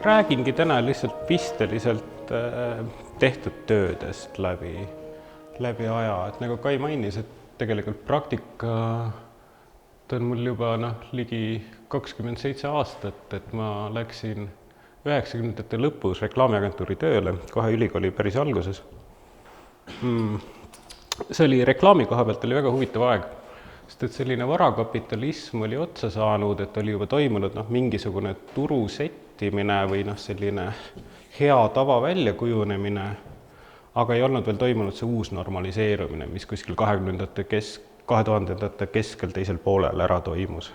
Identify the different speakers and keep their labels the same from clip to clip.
Speaker 1: räägingi täna lihtsalt pisteliselt tehtud töödest läbi aja, et nagu Kai mainis, et tegelikult praktika on mul juba ligi 27 aastat, et ma läksin 90ndate lõpus reklaamiagentuuri tööle, kohe ülikooli päris alguses. See oli reklaami koha pealt oli väga huvitav aeg, sest et selline varakapitalism oli otsa saanud, et oli juba toimunud mingisugune turu settimine või selline hea tava väljakujunemine, aga ei olnud veel toimunud see uus normaliseerumine, mis kuskil 2000ndate keskel teisel poolel ära toimus.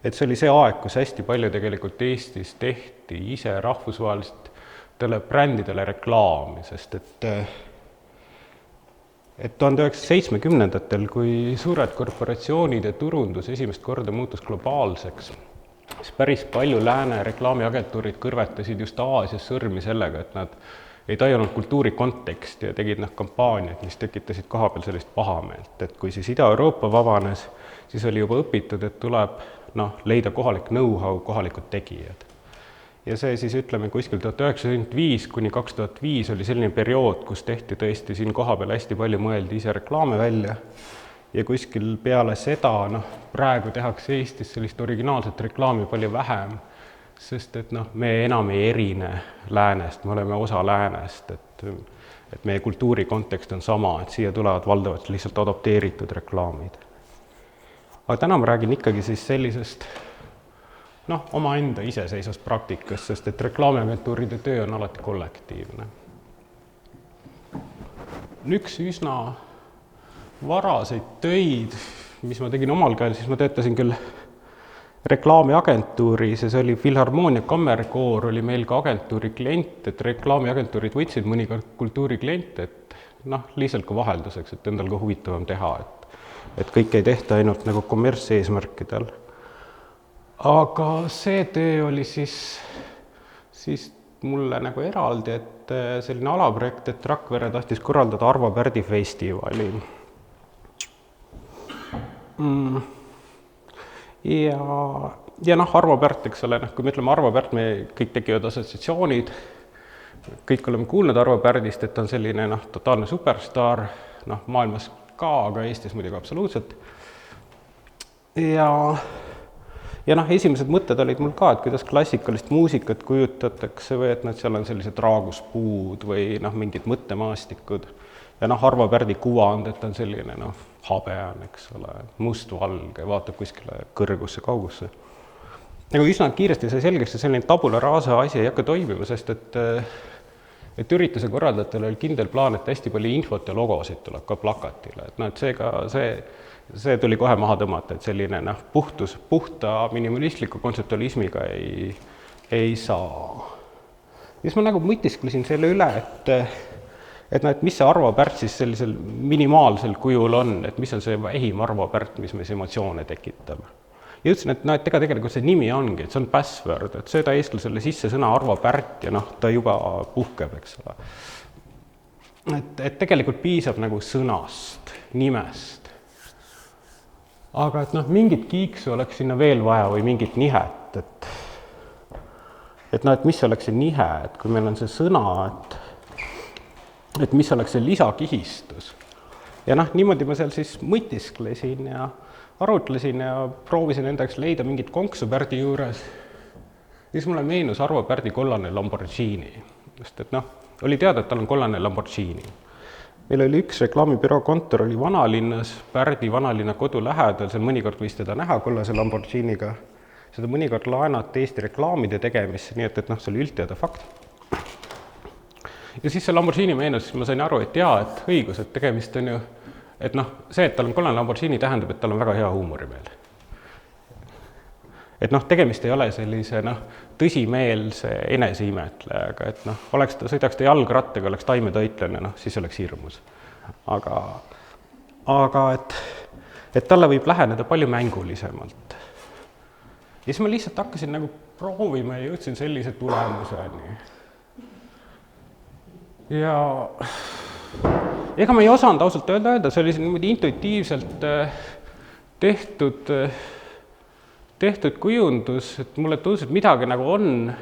Speaker 1: Et see oli see aeg, kus hästi palju tegelikult Eestis tehti ise rahvusvahelistele brändidele reklaami, sest et 1970ndatel, kui suured korporatsioonid ja turundus esimest korda muutus globaalseks, siis päris palju lääne reklaamiagentuurid kõrvetasid just Aasias sõrmi sellega, et nad ei tajunud kultuuri konteksti ja tegid kampaaniaid, mis tekitasid kohapeal sellist pahameelt. Et kui siis Ida-Euroopa vabanes, siis oli juba õpitud, et tuleb leida kohalik know-how, kohalikud tegijad. Ja see siis ütleme kuskil 1995 kuni 2005 oli selline periood, kus tehti tõesti siin kohapeal hästi palju mõeldi ise reklaame välja. Ja kuskil peale seda, praegu tehakse Eestis sellist originaalset reklaami palju vähem, sest et me enam ei erine läänest, me oleme osa läänest, et meie kultuuri kontekst on sama, et siia tulevad valdavalt lihtsalt adapteeritud reklaamid. Aga täna ma räägin ikkagi siis sellisest omaenda iseseisvast praktikast, sest et reklaamiagentuuride töö on alati kollektiivne. Üks üsna varaseid töid, mis ma tegin omal käel, siis ma töötasin küll reklaamiagentuuris ja see oli Filharmoonia kammerkoor, oli meil ka agentuuri klient, et reklaamiagentuurid võtsid mõnikord kultuurikliente, et lihtsalt ka vahelduseks, et endal ka huvitavam teha, et kõik ei tehta ainult kommertseesmärkidel. Aga see töö oli siis mulle eraldi, et selline alaprojekt, et Rakvere tahtis korraldada Arvo Pärdi festivali. Ja Arvo Pärt, eks ole, kui me ütleme Arvo Pärt, me kõik tekivad assotsiatsioonid, kõik oleme kuulnud Arvo Pärdist, et on selline totaalne superstaar, maailmas ka, aga Eestis muidugi absoluutselt. Ja esimesed mõtted olid mul ka, et kuidas klassikalist muusikat kujutatakse või et seal on sellised raaguspuud või mingid mõttemaastikud. Ja Arvo Pärdi kuvand, et on selline habean, eks ole, mustvalge, vaatab kuskile kõrgusse, kaugusse. Üsna kiiresti sai selgeks, et selline tabula rasa asi ei hakka toimima, sest et ürituse korraldajatel oli kindel plaan, et hästi palju infot ja logosid tuleb ka plakatile. Et see tuli kohe maha tõmmata, et selline puhta minimalistliku kontseptualismiga ei saa. Ja siis ma mõtisklesin selle üle, et mis see Arvo Pärt siis sellisel minimaalsel kujul on, et mis on see ehim Arvo Pärt, mis meis emotsioone tekitab. Ja ütlesin, et ega tegelikult see nimi ongi, et see on password, et sööda eestlasele sisse sõna Arvo Pärt ja ta juba puhkeb, eks ole. Et tegelikult piisab sõnast, nimest. Aga et mingit kiiksu oleks sinna veel vaja või mingit nihet, et mis oleks see nihe, et kui meil on see sõna, et mis oleks see lisakihistus. Ja niimoodi ma seal siis mõtisklesin ja arutlesin ja proovisin endaks leida mingit konksu Pärdi juures. Ja siis mulle meenus Arvo Pärdi kollane Lamborghini, sest et oli teada, et tal on kollane Lamborghini. Meil oli üks reklaamibüroo kontor oli vanalinnas, Pärdi vanalinna kodu lähedal, seal mõnikord võis teda näha kollase Lamborghiniga. Seda mõnikord laenati Eesti reklaamide tegemisse, nii et see oli üldteada fakt. Ja siis see Lamborghini meenus, siis ma sain aru, et et õigus, et tegemist on ju, et see, et tal on kollane Lamborghini tähendab, et tal on väga hea huumorimeel. Et tegemist ei ole sellise tõsimeelse eneseimetlejaga, et sõidaks ta jalgrattaga, oleks taimetoitlane, siis oleks hirmus. Aga et talle võib läheneda palju mängulisemalt. Ja siis ma lihtsalt hakkasin proovima ja jõudsin sellise tulemuseni. Ja ega ma ei osanud ausalt öelda, see oli niimoodi intuitiivselt tehtud kujundus, et mulle tundus, et midagi on,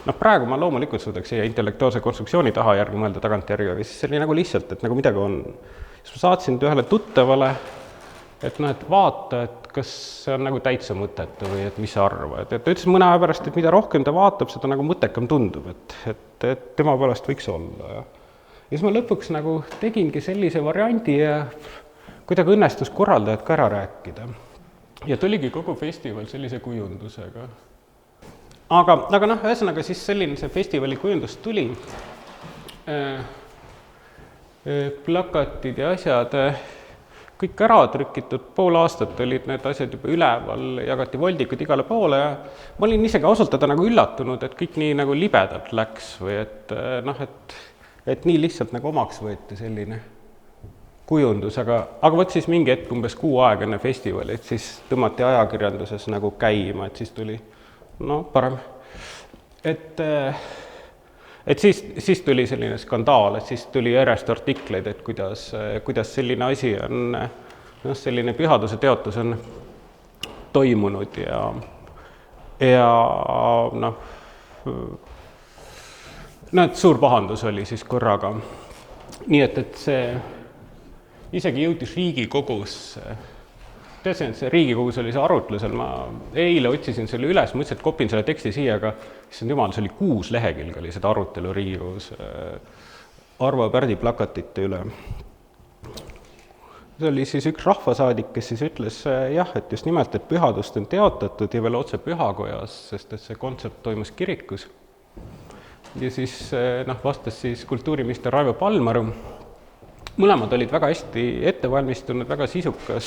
Speaker 1: noh, praegu ma loomulikult suudaks siia intellektuaalse konstruktsiooni taha järgi mõelda tagantjärgi, aga siis see oli nagu lihtsalt, et nagu midagi on. Siis ma saatsin ühele tuttavale, et noh, et vaata, et kas see on nagu täitsa mõttetu või et mis sa arvad. Et ta ütles mõne aja pärast, et mida rohkem ta vaatab, seda nagu mõttekam tundub, et tema pärast võiks olla. Ja siis ma lõpuks nagu tegingi sellise variandi ja kuidagi õnnestus korraldajad ka ära rääkida. Ja tuligi kogu festival sellise kujundusega. Aga noh, ühesõnaga siis selline see festivali kujundus tuli. Plakatid ja asjad, kõik ära trükitud, pool aastat olid need asjad juba üleval, jagati voldikud igale poole ja ma olin isegi ausalt nagu üllatunud, et kõik nii nagu libedalt läks või et noh, et nii lihtsalt nagu omaks võeti selline kujundus, aga võt siis mingi hetk umbes 6 aega enne festivali, et siis tõmmati ajakirjanduses nagu käima, et siis tuli no parem. Et siis tuli selline skandaal, et siis tuli järjest artikleid, et kuidas selline asi on, noh, selline pühaduse teotus on toimunud ja noh, et suur pahandus oli siis korraga. Nii et see isegi jõudis Riigikogusse. Teadsin, et see Riigikogus oli see arutlusel, ma eile otsisin selle üles, mõtlesin, et kopin selle teksti siia, aga issand jumal, see oli 6 lehekülge oli seda arutelu Riigikogus Arvo Pärdi plakatite üle. See oli siis üks rahvasaadik, kes siis ütles jah, et just nimelt, et pühadust on teotatud ja veel otse pühakojas, sest et see kontsert toimus kirikus. Ja siis vastas siis kultuuriminister Raivo Palmaru. Mõlemad olid väga hästi ettevalmistunud, väga sisukas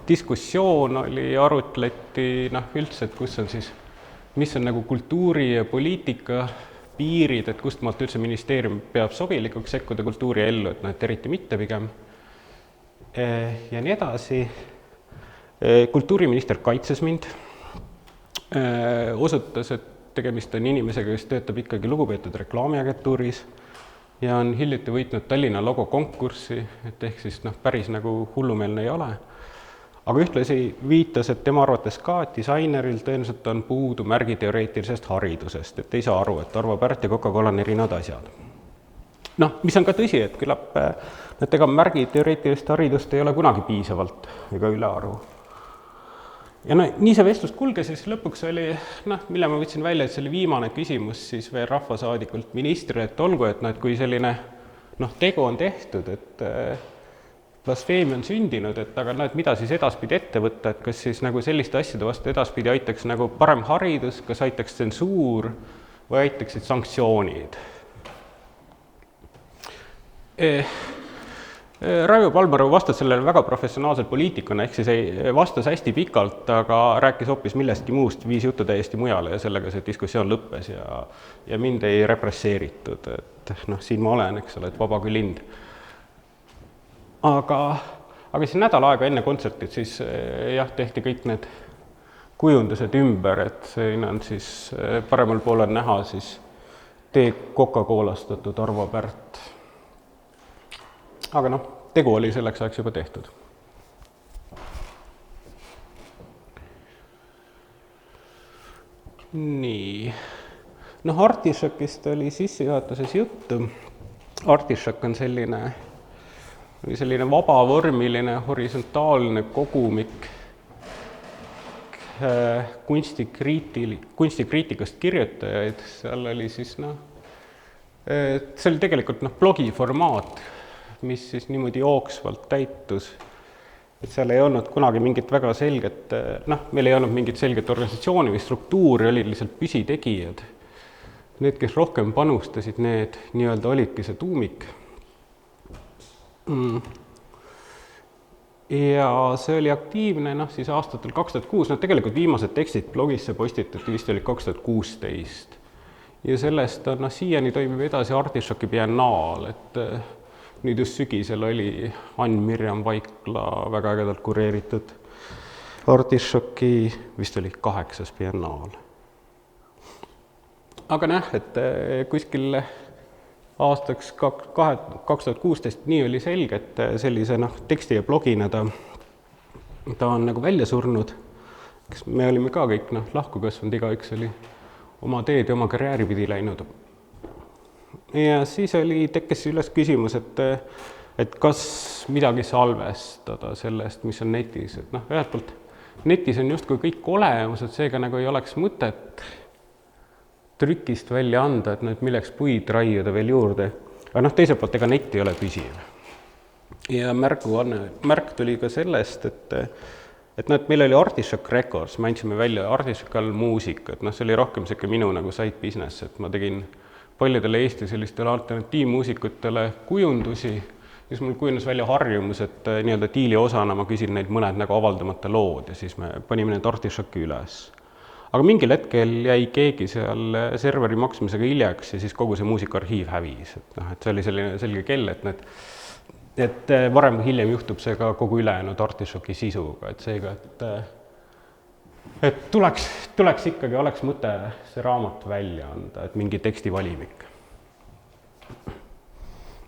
Speaker 1: diskussioon oli, arutleti üldse, et kus on siis, mis on nagu kultuuri ja poliitika piirid, et kust maalt üldse ministeerium peab sobilikuks sekkuda kultuuri ellu, et eriti mitte pigem. Ja nii edasi. Kultuuriminister kaitses mind, osutas, et tegemist on inimesega, kes töötab ikkagi lugupeetud reklaamiagentuuris ja on hiljuti võitnud Tallinna logo konkurssi, et ehk siis päris nagu hullumeelne ei ole. Aga ühtlasi viitas, et tema arvates ka, et disaineril tõenäoliselt on puudu märgiteoreetilisest haridusest, et ei saa aru, et Arvo Pärt ja Coca-Cola on erinevad asjad. Mis on ka tõsi, et küllap ega märgiteoreetilist haridust ei ole kunagi piisavalt ega üle aru. Ja nii see vestlus kulges, siis lõpuks oli, mille ma võtsin välja, et see oli viimane küsimus siis veel rahvasaadikult ministrile, et olgu, et kui selline tegu on tehtud, et blasfeemia on sündinud, et aga mida siis edaspidi ette võtta, et kas siis selliste asjade vastu edaspidi aitaks parem haridus, kas aitaks tsensuur või aitaksid sanktsioonid. Raivo Palmaru vastas sellele väga professionaalselt poliitikuna, ehk siis ei vastas hästi pikalt, aga rääkis hoopis millestki muust, viis juttu täiesti mujale ja sellega see diskussioon lõppes ja mind ei represseeritud, et siin ma olen, eks ole, et vaba kui lind. Aga siis nädal aega enne kontsertit siis jah, tehti kõik need kujundused ümber, et siin on siis paremal poolel näha siis tee Coca-Colastatud Arvo Pärt. Aga tegu oli selleks ajaks juba tehtud. Nii. Artišokist oli sissejuhatuses juttu. Artišok on selline vabavormiline, horisontaalne kogumik kunstikriitikast kirjutajaid. Seal oli siis, see oli tegelikult blogiformaat, mis siis niimoodi jooksvalt täitus. Et seal ei olnud kunagi mingit väga selget, meil ei olnud mingit selget organisatsiooni või struktuuri, oli lihtsalt püsitegijad. Need, kes rohkem panustasid, need nii-öelda olidki see tuumik. Ja see oli aktiivne siis aastatel 2006, tegelikult viimased tekstid blogisse postitati vist oli 2016. Ja sellest on siiani toimib edasi Artišoki biennaal, et nüüd just sügisel oli Ann-Mirjam Vaikla väga ägedalt kureeritud Artišoki, vist oli 8. biennaal. Aga et kuskil aastaks 2016 nii oli selge, et sellise teksti ja blogina ta on välja surnud. Me olime ka kõik lahku kasvanud, igaüks oli oma teed ja oma karjääri pidi läinud. Ja siis tekkis üles küsimus, et kas midagi salvestada sellest, mis on netis, et noh, ühelt poolt netis on justkui kõik olemas, et seega nagu ei oleks mõtet trükist välja anda, et milleks puid raiuda veel juurde. Aga noh, teiselt poolt ega net ei ole püsiv. Ja märk tuli ka sellest, et meil oli Artichoke Records, me andsime välja Artichoke all muusikat, see oli rohkem selline minu nagu side business, et ma tegin paljudele Eesti sellistele alternatiivmuusikutele kujundusi, siis mul kujunes välja harjumus, et nii-öelda diili osana ma küsin neid mõned nagu avaldamata lood ja siis me panime need Artichoke'i üles. Aga mingil hetkel jäi keegi seal serveri maksmisega hiljaks ja siis kogu see muusikaarhiiv hävis. Et see oli selline selge kell, et varem või hiljem juhtub see ka kogu ülejäänud Artichoke'i sisuga, et seega, et tuleks ikkagi, oleks mõte see raamat välja anda, et mingi tekstivalimik.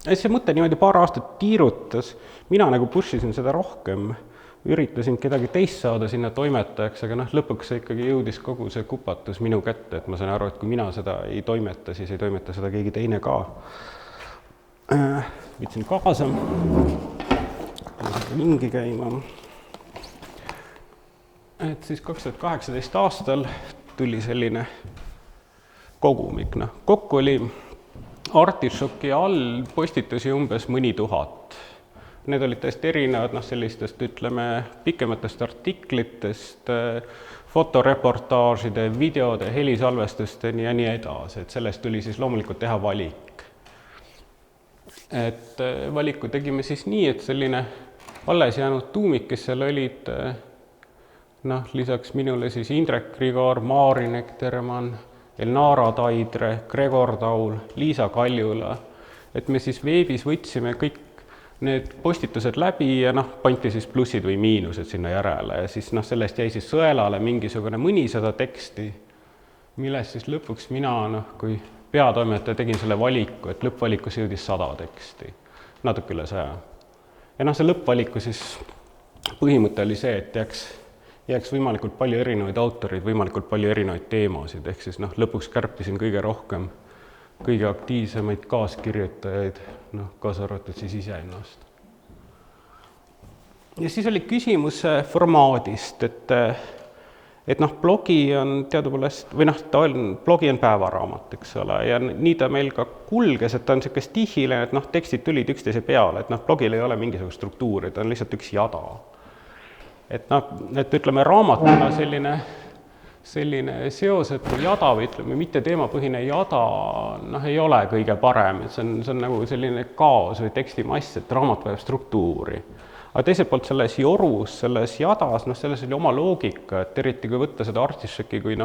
Speaker 1: See mõte niimoodi paar aastat tiirutas, mina nagu pushisin seda rohkem, üritasin kedagi teist saada sinna toimetajaks, aga lõpuks see ikkagi jõudis kogu see kupatus minu kätte, et ma sain aru, et kui mina seda ei toimeta, siis ei toimeta seda keegi teine ka. Võtsin kaasa, mingi käima. Et siis 2018 aastal tuli selline kogumik. Kokku oli Artichoke'i all postitusi umbes mõni tuhat. Need olid täiesti erinevad sellistest, ütleme, pikematest artiklitest, fotoreportaažide, videode, helisalvestusteni ja nii edasi. Et sellest tuli siis loomulikult teha valik. Et valiku tegime siis nii, et selline alles jäänud tuumik, kes seal olid, lisaks minule siis Indrek Grigor, Maarin Ektermann, Elnara Taidre, Gregor Taul, Liisa Kaljula, et me siis veebis võtsime kõik need postitused läbi ja pandi siis plussid või miinused sinna järele ja siis sellest jäi siis sõelale mingisugune mõnisada teksti, millest siis lõpuks mina, kui peatoimetaja tegin selle valiku, et lõppvalikus jõudis 100 teksti, natuke üle 100. Ja see lõppvaliku siis põhimõte oli see, et jääks võimalikult palju erinevaid autoreid, võimalikult palju erinevaid teemasid, ehk siis lõpuks kärpisin kõige rohkem, kõige aktiivsemaid kaaskirjutajaid, kaasa arvatud siis iseennast. Ja siis oli küsimus formaadist, et blogi on teadupoolest, või blogi on päevaraamat, eks ole, ja nii ta meil ka kulges, et ta on selline stihiline, et tekstid tulid üksteise peale, et blogil ei ole mingisugust struktuuri, ta on lihtsalt üks jada. Et ütleme, raamatuna selline seosetu jada või ütleme, mitte teemapõhine jada ei ole kõige parem, et see on nagu selline kaos või tekstimass, et raamat vajab struktuuri. Aga teiselt poolt selles jorus, selles jadas, selles oli oma loogika, et eriti kui võtta seda Artichoke'i kui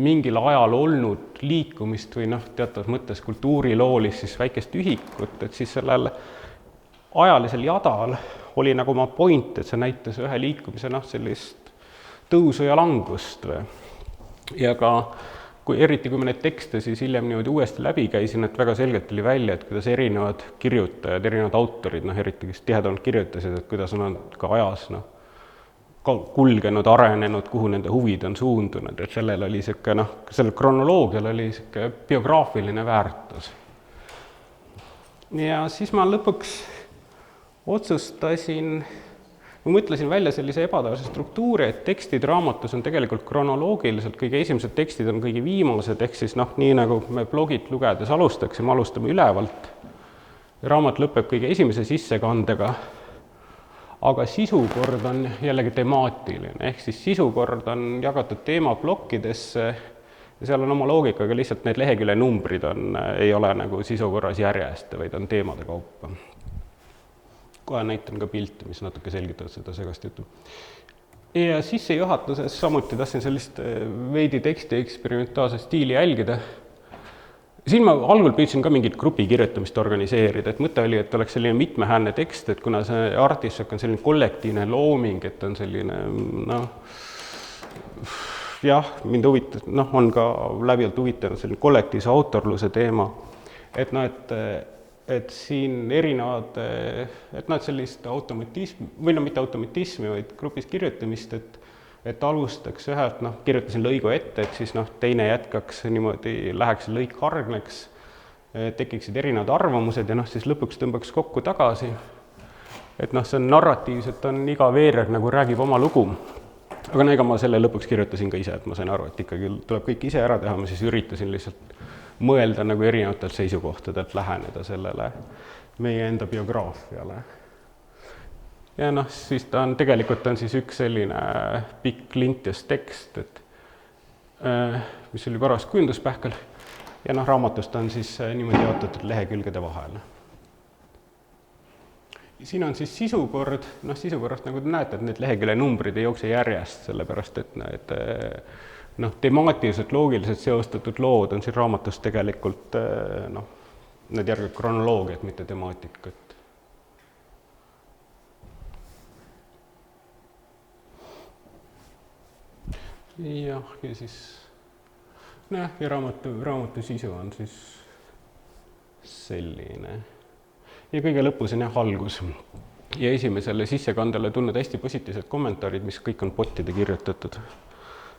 Speaker 1: mingil ajal olnud liikumist või teatavas mõttes kultuuriloolis siis väikest ühikut, et siis sellel ajalisel jadal oli nagu oma point, et see näitas ühe liikumise sellist tõusu ja langust. Ja ka eriti kui me neid tekste siis hiljem niimoodi uuesti läbi käisin, et väga selgelt oli välja, et kuidas erinevad kirjutajad, erinevad autorid, eriti kes tihedamalt kirjutasid, et kuidas on ka ajas kulgenud, arenenud, kuhu nende huvid on suundunud, et sellel oli sellel kronoloogial oli biograafiline väärtus. Ja siis ma lõpuks otsustasin, ma mõtlesin välja sellise ebatavase struktuuri, et tekstid raamatus on tegelikult kronoloogiliselt, kõige esimesed tekstid on kõige viimased, ehk siis nii nagu me blogit lugedes alustame ülevalt, raamat lõpeb kõige esimese sissekandega, aga sisukord on jällegi temaatiline, ehk siis sisukord on jagatud teemaplokkidesse ja seal on oma loogikaga, lihtsalt need lehekülje numbrid ei ole nagu sisukorras järjest, vaid on teemade kaupa. Kohe näitan ka pilte, mis natuke selgitavad seda segast juttu. Ja sissejuhatuses samuti tahtsin sellist veidi teksti eksperimentaalse stiili jälgida. Siin ma algul püüdsin ka mingit grupi kirjutamist organiseerida, et mõte oli, et oleks selline mitmehäälne tekst, et kuna see Artichoke on selline kollektiivne looming, et on selline, mind huvitas, on ka läbivalt huvitanud selline kollektiivse autorluse teema, et siin erinevad, et sellist automatismi, või mitte automatismi, vaid grupis kirjutamist, et alustaks ühelt, kirjutasin lõigu ette, et siis teine jätkaks niimoodi, läheks lõik hargneks, tekiksid erinevad arvamused ja siis lõpuks tõmbaks kokku tagasi. Et see on narratiivselt, on iga veereg nagu räägib oma lugu. Aga ega ma selle lõpuks kirjutasin ka ise, et ma sain aru, et ikkagi tuleb kõik ise ära teha, ma siis üritasin lihtsalt mõelda nagu erinevatelt seisukohtadelt läheneda sellele meie enda biograafiale. Ja siis ta on, tegelikult on siis üks selline pikk lintjas tekst, et mis oli korras kujunduspähkel ja raamatust on siis niimoodi jaotatud lehekülgede vahel. Siin on siis sisukord, sisukorrast nagu te näete, et need lehekülje numbrid ei jookse järjest, sellepärast et need temaatiliselt, loogiliselt seostatud lood on siin raamatus tegelikult, need järgivad kronoloogiat, mitte temaatikat. Ja siis ja raamatu sisu on siis selline. Ja kõige lõpus on algus. Ja esimesele sissekandele tunned hästi positiivsed kommentaarid, mis kõik on botide kirjutatud.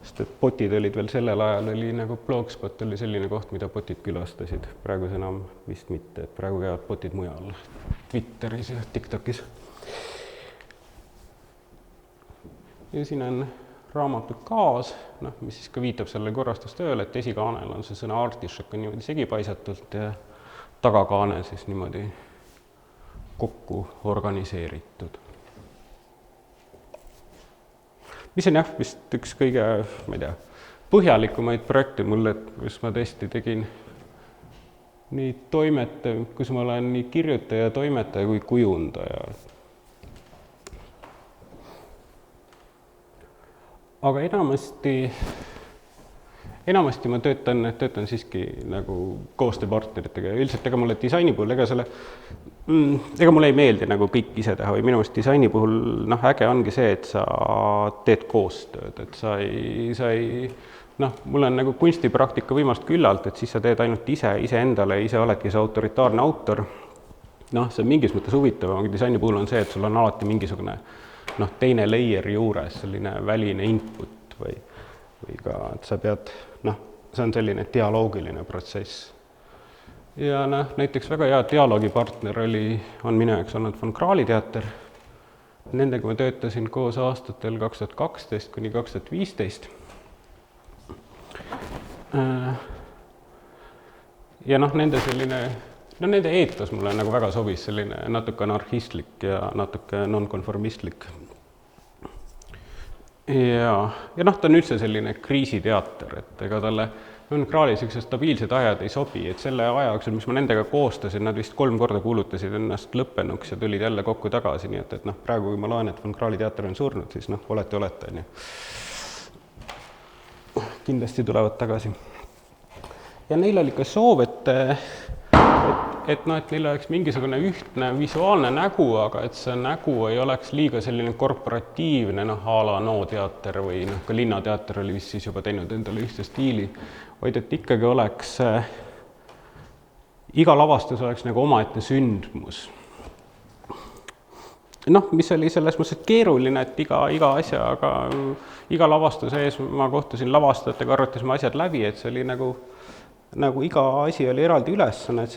Speaker 1: Sest et botid olid veel sellel ajal, oli nagu Blogspot oli selline koht, mida botid külastasid. Praegu enam vist mitte, et praegu käivad botid mujal, Twitteris ja TikTokis. Ja siin on raamatu kaas, mis siis ka viitab selle korrastustööle, et esikaanel on see sõna artišok on niimoodi segipaisatult ja tagakaane siis niimoodi kokku organiseeritud. Mis on vist üks kõige, ma ei tea, põhjalikumaid projekte mulle, kus ma tõesti tegin nii toimetaja, kus ma olen nii kirjutaja, toimetaja kui kujundaja. Aga enamasti ma töötan siiski nagu koostööpartneritega ja üldiselt ega mulle disaini puhul, ega mulle ei meeldi nagu kõik ise teha või minu meelest disaini puhul äge ongi see, et sa teed koostööd, et sa ei mul on nagu kunstipraktika võimalust küllalt, et siis sa teed ainult iseendale, ise oledki see autoritaarne autor. See on mingis mõttes huvitav, aga disaini puhul on see, et sul on alati mingisugune teine layer juures, selline väline input või ka, et sa pead, see on selline dialoogiline protsess. Ja näiteks väga hea dialoogipartner on minu jaoks olnud Von Krahli teater. Nendega ma töötasin koos aastatel 2012 kuni 2015. Ja nende selline, nende eetos mulle nagu väga sobis, selline natuke anarhistlik ja natuke nonkonformistlik. Ja ta on üldse selline kriisiteater, et ega talle Von Krahli sellised stabiilsed ajad ei sobi, et selle aja jooksul, mis ma nendega koostasin, nad vist 3 korda kuulutasid ennast lõppenuks ja tulid jälle kokku tagasi, nii et praegu, kui ma loen, et Von Krahli teater on surnud, siis olete, on ju. Kindlasti tulevad tagasi. Ja neil oli ka soov, et neil oleks mingisugune ühtne visuaalne nägu, aga et see nägu ei oleks liiga selline korporatiivne, a la No teater või ka Linnateater oli vist siis juba teinud endale ühtse stiili, vaid et ikkagi oleks, iga lavastus oleks nagu omaette sündmus. Mis oli selles mõttes keeruline, et iga asja, aga iga lavastuse ees ma kohtusin lavastajatega, arvatasime asjad läbi, et see oli nagu iga asi oli eraldi ülesanne, et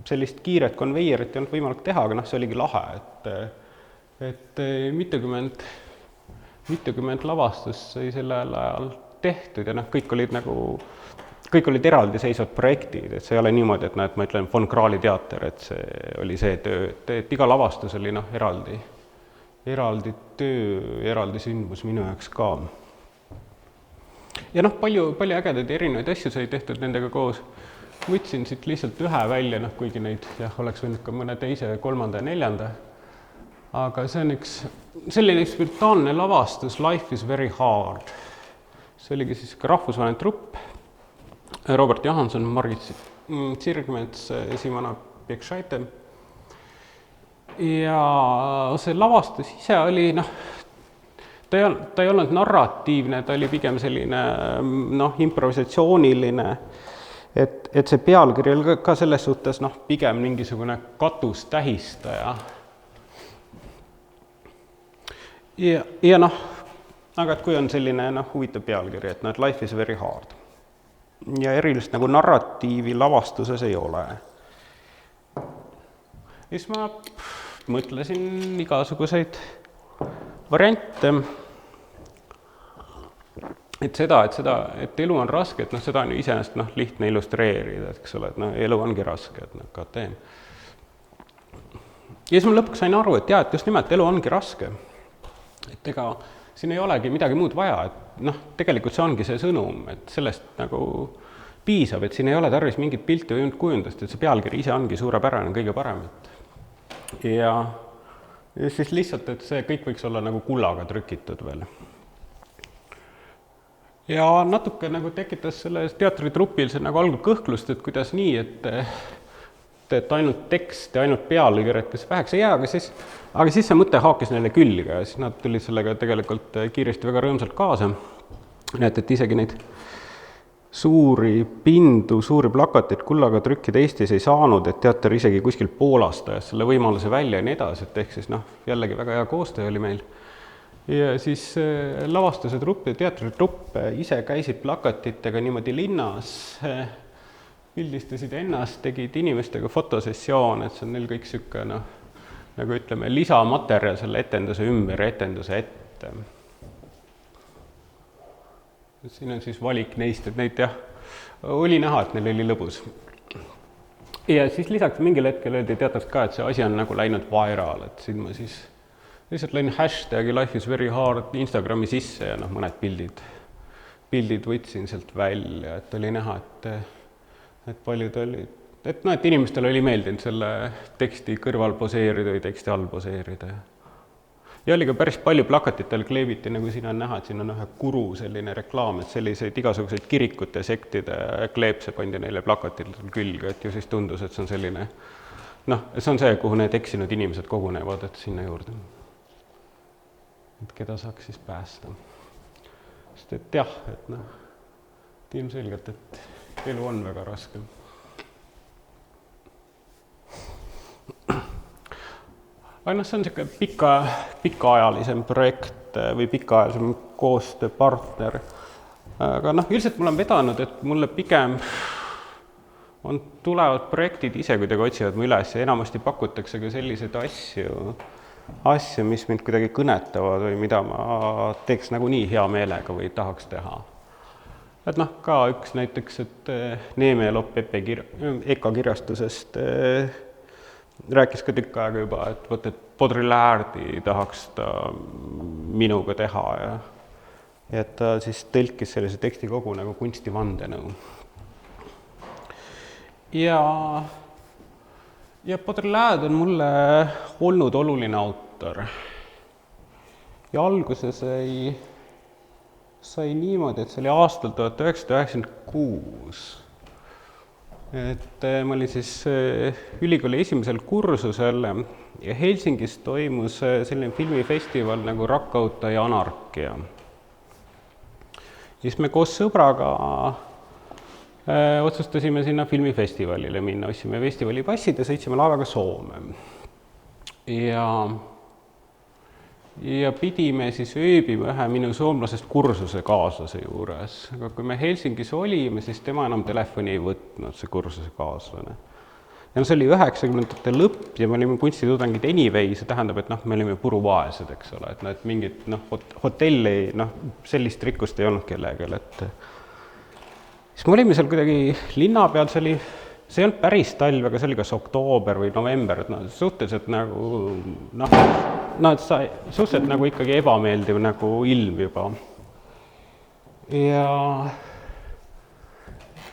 Speaker 1: sellist kiiret konveierit ei olnud võimalik teha, aga see oligi lahe, et mitukümmend lavastust sai sellel ajal tehtud ja kõik olid eraldiseisvad projektid, et see ei ole niimoodi, et ma ütlen Von Krahli teater, et see oli see töö, et iga lavastus oli eraldi töö, eraldi sündmus minu jaoks ka. Ja palju ägedaid erinevaid asju sai tehtud nendega koos. Võtsin siit lihtsalt ühe välja, kuigi neid oleks võinud ka mõne teise, 3. ja 4. Aga see on selline spirituaalne lavastus, Life is very hard. See oligi siis ka rahvusvaheline trupp. Robert Johansson, Margit Sirgmets, Simona Piekšaite. Ja see lavastus ise oli, ta ei olnud narratiivne, ta oli pigem selline improvisatsiooniline, et see pealkiri oli ka selles suhtes pigem mingisugune katustähistaja. Ja aga et kui on selline huvitav pealkiri, et et life is very hard. Ja erilist nagu narratiivi lavastuses ei ole. Siis ma mõtlesin igasuguseid variante, et elu on raske, et seda on ju iseenesest lihtne illustreerida, et eks ole, et elu ongi raske, et KTM. Ja siis ma lõpuks sain aru, et et just nimelt elu ongi raske. Et ega siin ei olegi midagi muud vaja, et tegelikult see ongi see sõnum, et sellest nagu piisab, et siin ei ole tarvis mingit pilti või kujundust, et see pealkiri ise ongi suurepärane, kõige parem. Ja siis lihtsalt, et see kõik võiks olla nagu kullaga trükitud veel. Ja natuke nagu tekitas selles teatritrupil see nagu algul kõhklust, et kuidas nii, et ainult tekst ja ainult pealkirjad, kes väheks ei jää, aga siis see mõte haakis neile külge ja siis nad tulid sellega tegelikult kiiresti väga rõõmsalt kaasa. Et isegi neid suuri pindu, suuri plakateid kullaga trükkida Eestis ei saanud, et teater isegi kuskil Poolast ajas selle võimaluse välja ja nii edasi, et ehk siis jällegi väga hea koostöö oli meil. Ja siis lavastuse trupp ja teatritrupp ise käisid plakatitega niimoodi linnas, pildistasid ennast, tegid inimestega fotosessioon, et see on neil kõik siuke, nagu ütleme, lisamaterjal selle etenduse ümber ja etenduse ette. Siin on siis valik neist, et neid oli näha, et neil oli lõbus. Ja siis lisaks mingil hetkel öeldi teatavasti ka, et see asi on nagu läinud viral, et siin ma siis lihtsalt lõin hashtagi life is very hard Instagrami sisse ja mõned pildid võtsin sealt välja, et oli näha, et paljud olid, et inimestel oli meeldinud selle teksti kõrval poseerida või teksti all poseerida. Ja oli ka päris palju plakatitel kleebiti, nagu siin on näha, et siin on ühe kuru selline reklaam, et selliseid igasuguseid kirikute ja sektide kleepse pandi neile plakatil külge, et ju siis tundus, et see on selline, see on see, kuhu need eksinud inimesed kogunevad, et sinna juurde. Et keda saaks siis päästa. Sest et jah, et ilmselgelt, et elu on väga raske. Aga see on selline pikaajalisem projekt või pikaajalisem koostööpartner. Aga üldiselt mul on vedanud, et mulle pigem tulevad projektid ise kuidagi otsivad mu üles ja enamasti pakutakse ka selliseid asju, mis mind kuidagi kõnetavad või mida ma teeks nagu nii hea meelega või tahaks teha. Et ka üks näiteks, et Neeme Lopp Eka kirjastusest rääkis ka tükk aega juba, et Baudrillarde'i tahaks ta minuga teha ja et ta siis tõlkis sellise tekstikogu nagu kunstivandenõu. Ja Baudrillard on mulle olnud oluline autor. Ja alguses sai niimoodi, et see oli aastal 1996. Et ma olin siis ülikooli esimesel kursusel ja Helsingis toimus selline filmifestival nagu Rakauta ja Anarkia. Ja siis me koos sõbraga otsustasime sinna filmifestivalile minna, ostsime festivali passid ja sõitsime laevaga Soome. Ja pidime siis ööbima ühe minu soomlasest kursuse kaaslase juures. Aga kui me Helsingis olime, siis tema enam telefoni ei võtnud, see kursuse kaaslane. Ja see oli 90ndate lõpp ja me olime kunstitudengid anyway, see tähendab, et me olime puruvaesed, eks ole, et mingit hotelli, sellist rikkust ei olnud kellegel, et siis me olime seal kuidagi linna peal, see ei olnud päris talv, aga see oli kas oktoober või november, et suhteliselt nagu, suhteliselt nagu ikkagi ebameeldiv nagu ilm juba. Ja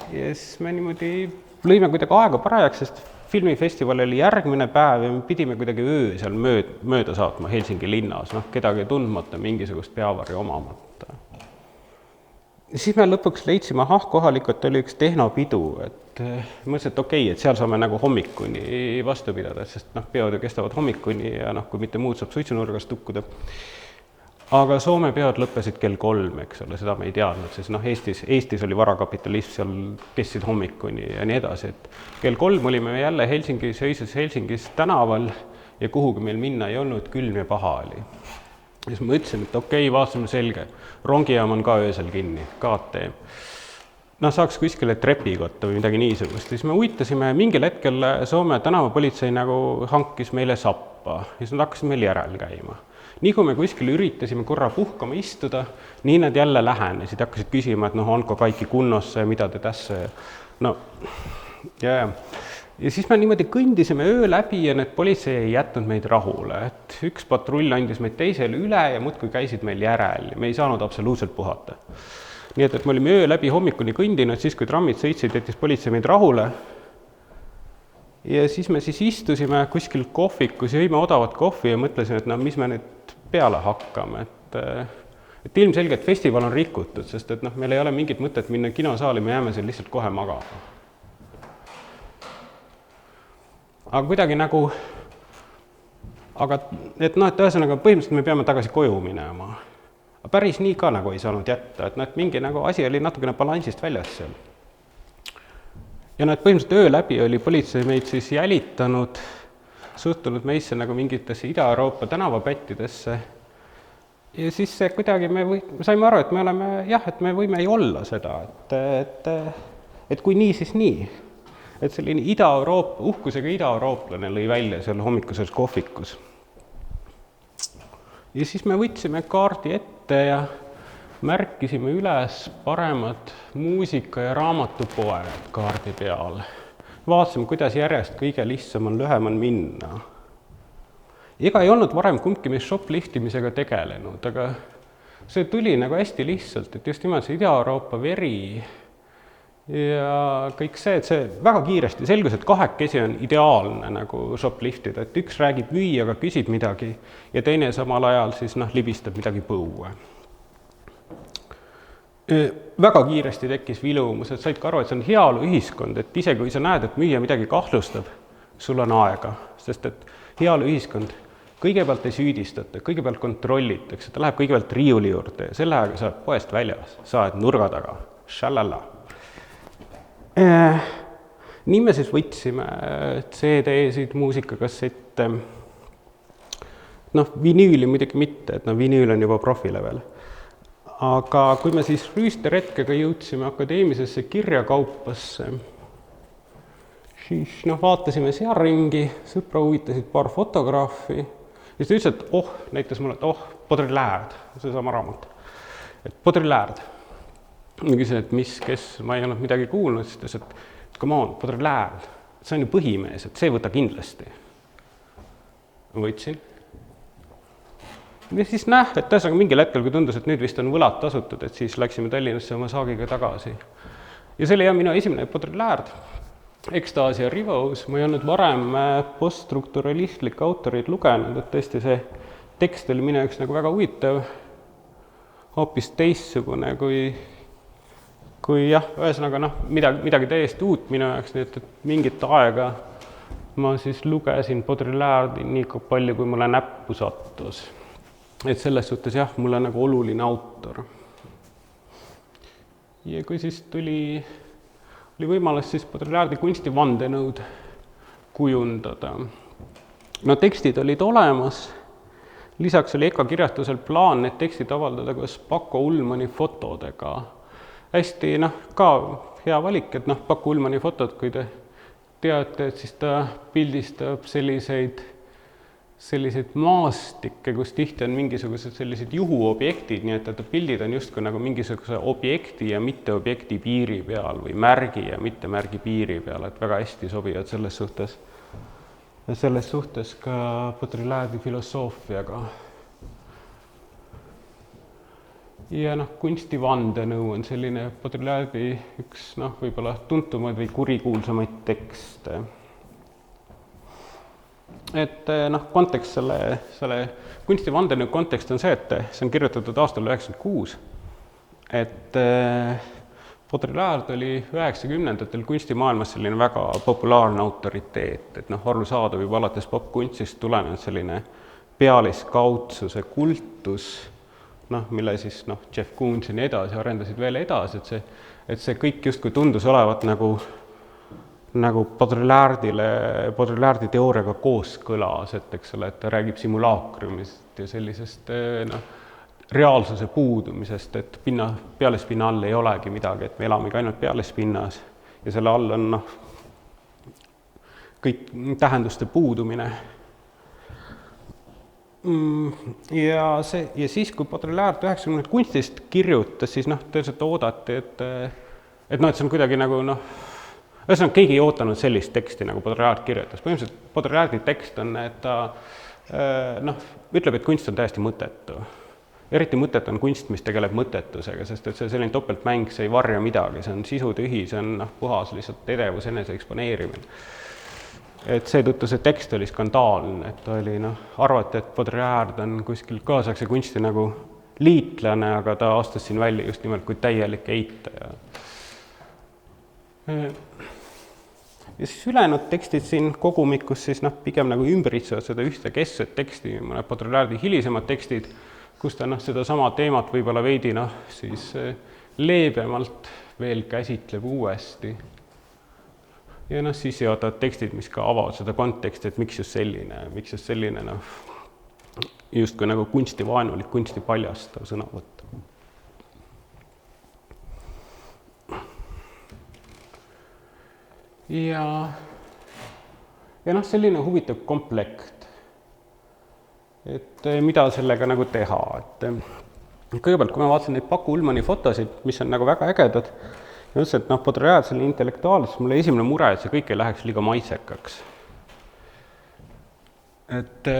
Speaker 1: siis me niimoodi lõime kuidagi aega parajaks, sest filmifestival oli järgmine päev ja me pidime kuidagi öö seal mööda saatma Helsingi linnas, kedagi tundmata, mingisugust peavarju omamata. Ja siis me lõpuks leidsime, kohalikult oli üks tehnopidu, et mõtlesin, et okei, et seal saame nagu hommikuni vastu pidada, sest peod ju kestavad hommikuni ja kui mitte muud saab suitsunurgas tukkuda. Aga Soome peod lõppesid kell 3, eks ole, seda me ei teadnud, sest Eestis oli varakapitalism, seal kestsid hommikuni ja nii edasi, et kell 3 olime jälle Helsingis tänaval ja kuhugi meil minna ei olnud, külm ja paha oli. ja siis ma ütlesin, et okei, vaatasime selge, rongijaam on ka öösel kinni, KTM. Noh, saaks kuskile trepikotta või midagi niisugust. Siis me uitasime, mingil hetkel Soome tänavapolitsei nagu hankis meile sappa ja siis nad hakkasid meil järel käima. Nii kui me kuskil üritasime korra puhkama istuda, nii nad jälle lähenesid, hakkasid küsima, et noh, onko kaikki kunnossa ja mida te tässä. No, ja siis me niimoodi kõndisime öö läbi ja need politsei ei jätnud meid rahule. Et üks patrull andis meid teisele üle ja muudkui käisid meil järel. Me ei saanud absoluutselt puhata. Nii et me olime öö läbi hommikuni kõndinud, siis kui trammid sõitsid, jättis politsei meid rahule. Ja siis me siis istusime kuskil kohvikus, jõime odavat kohvi ja mõtlesime, et no mis me nüüd peale hakkame. Et ilmselgelt festival on rikutud, sest et noh, meil ei ole mingit mõtet minna kinosaali, me jääme seal lihtsalt kohe magama. Aga kuidagi nagu, et ühesõnaga põhimõtteliselt me peame tagasi koju minema. Aga päris nii ka nagu ei saanud jätta, et mingi nagu asi oli natukene balansist väljas seal. Ja põhimõtteliselt öö läbi oli politsei meid siis jälitanud, suhtunud meisse nagu mingitesse Ida-Euroopa tänavapättidesse. Ja siis kuidagi me saime aru, et me oleme, et me võime ju olla seda, et kui nii, siis nii. Et selline Ida-Euroopa, uhkusega Ida-Eurooplane lõi välja seal hommikuses kohvikus. Ja siis me võtsime kaardi ette ja märkisime üles paremad muusika- ja raamatupoed kaardi peal. Vaatasime, kuidas järjest kõige lihtsam on lühem on minna. Ega ei olnud varem kumbki meist shopliftimisega tegelenud, aga see tuli nagu hästi lihtsalt, et just nimelt see Ida-Euroopa veri ja kõik see, et see väga kiiresti selgus, et kahekesi on ideaalne nagu shopliftida, et üks räägib müüjaga, küsib midagi ja teine samal ajal siis libistab midagi põue. Väga kiiresti tekkis vilumus, et said ka aru, et see on heaolu ühiskond, et ise kui sa näed, et müüja midagi kahtlustab, sul on aega, sest et heaolu ühiskond kõigepealt ei süüdistata, kõigepealt kontrollitakse, ta läheb kõigepealt riiuli juurde ja selle aega sa oled poest väljas, sa oled nurga taga, šalala. Nii me siis võtsime CD-sid, muusikakassette, vinüüli muidugi mitte, et vinüül on juba profilevel. Aga kui me siis rüüsteretkega jõudsime akadeemisesse kirjakaupasse, siis vaatasime seal ringi, sõpra huvitasid paar fotograafi ja siis ta ütles, et näitas mulle, et Baudrillard, see sama raamat, et Baudrillard. Ma küsin, et kes, ma ei olnud midagi kuulnud, siis ta ütles, et come on, Baudrillard, see on ju põhimees, et see võta kindlasti. Ma võtsin. Ja siis et tõesaga mingil hetkel, kui tundus, et nüüd vist on võlad tasutud, et siis läksime Tallinnasse oma saagiga tagasi. Ja see oli minu esimene Baudrillard, Ekstaasi ja Rivous. Ma ei olnud varem poststrukturalistlik autorid lugenud, et tõesti see tekst oli minu jaoks nagu väga huvitav, hoopis teistsugune kui ühesõnaga midagi täiesti uut minu jaoks, nii et mingit aega ma siis lugesin Baudrillardi nii palju, kui mulle näppu sattus. Et selles suhtes mulle nagu oluline autor. Ja kui siis oli võimalus siis Baudrillardi kunstivandenõud kujundada. Tekstid olid olemas, lisaks oli EKA kirjastusel plaan need tekstid avaldada koos Paco Ullmanni fotodega. Hästi ka hea valik, et Paco Ullmanni fotod, kui te teate, et siis ta pildistab selliseid maastikke, kus tihti on mingisugused sellised juhuobjektid, nii et pildid on justkui nagu mingisuguse objekti ja mitteobjekti piiri peal või märgi ja mittemärgi piiri peal, et väga hästi sobivad selles suhtes ka Baudrillardi filosoofiaga. Ja kunstivandenõu on selline Baudrillardi üks võib-olla tuntumaid või kurikuulsamaid tekste. Et kontekst selle kunstivandenõu kontekst on see, et see on kirjutatud aastal 1996, et Baudrillard oli 90-ndatel kunstimaailmas selline väga populaarne autoriteet, et arusaadav juba alates popkunstist tulenenud selline pealiskaudsuse kultus, mille siis Jeff Koons ja nii edasi arendasid veel edasi, et see kõik justkui tundus olevat nagu nagu Baudrillardi teooriaga kooskõlas, et eks ole, et ta räägib simulaakrumist ja sellisest reaalsuse puudumisest, et pealespinna all ei olegi midagi, et me elamegi ainult pealespinnas ja selle all on kõik tähenduste puudumine. Ja siis, kui Baudrillard 90 kunstist kirjutas, siis tõenäoliselt oodati, et see on kuidagi nagu ühesõnaga keegi ei ootanud sellist teksti, nagu Baudrillard kirjutas. Põhimõtteliselt Baudrillardi tekst on, et ta ütleb, et kunst on täiesti mõttetu. Eriti mõtet on kunst, mis tegeleb mõttetusega, sest et see selline topeltmäng, see ei varja midagi, see on sisutühi, see on puhas lihtsalt edevus, enese eksponeerimine. Et seetõttu see tekst oli skandaalne, et ta oli, arvati, et Baudrillard on kuskil kaasaegse kunsti nagu liitlane, aga ta astus siin välja just nimelt kui täielik eitaja. Ja siis ülejäänud tekstid siin kogumikus siis pigem nagu ümbritsevad seda ühte keskset teksti, mõned Baudrillardi hilisemad tekstid, kus ta seda sama teemat võib-olla veidi siis leebemalt veel käsitleb uuesti. Ja siis jõuavad tekstid, mis ka avavad seda konteksti, et miks just selline justkui nagu kunstivaenulik, kunsti paljastav sõnavõtt. Ja selline huvitav komplekt, et mida sellega nagu teha, et kõigepealt, kui ma vaatasin neid Paku Ullmanni fotosid, mis on nagu väga ägedad, ja mõtlesin, et Baudrillard selline intellektuaalsus, mulle esimene mure, et see kõik ei läheks liiga maitsekaks. Et